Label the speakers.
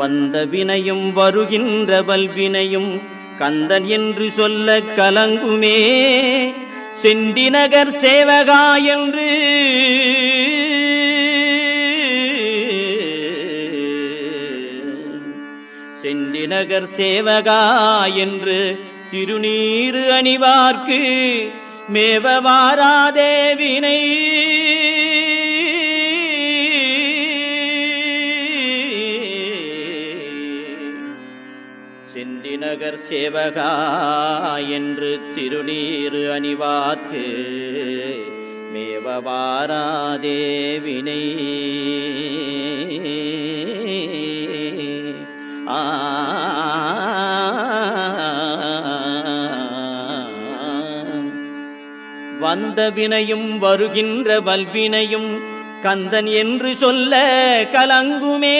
Speaker 1: வந்த வினையும் வருகின்ற வல்வினையும் கந்தன் என்று சொல்ல கலங்குமே. செந்திநகர் சேவகா என்று செந்திநகர் சேவகா என்று திருநீறு அணிவார்க்கு மேவ வாராதே வினை. செந்திநகர் சேவகா என்று திருநீறு அணிவார்க்கு மேவ வாராதே வினை. வந்த வினையும் வருகின்ற வல்வினையும் கந்தன் என்று சொல்ல கலங்குமே.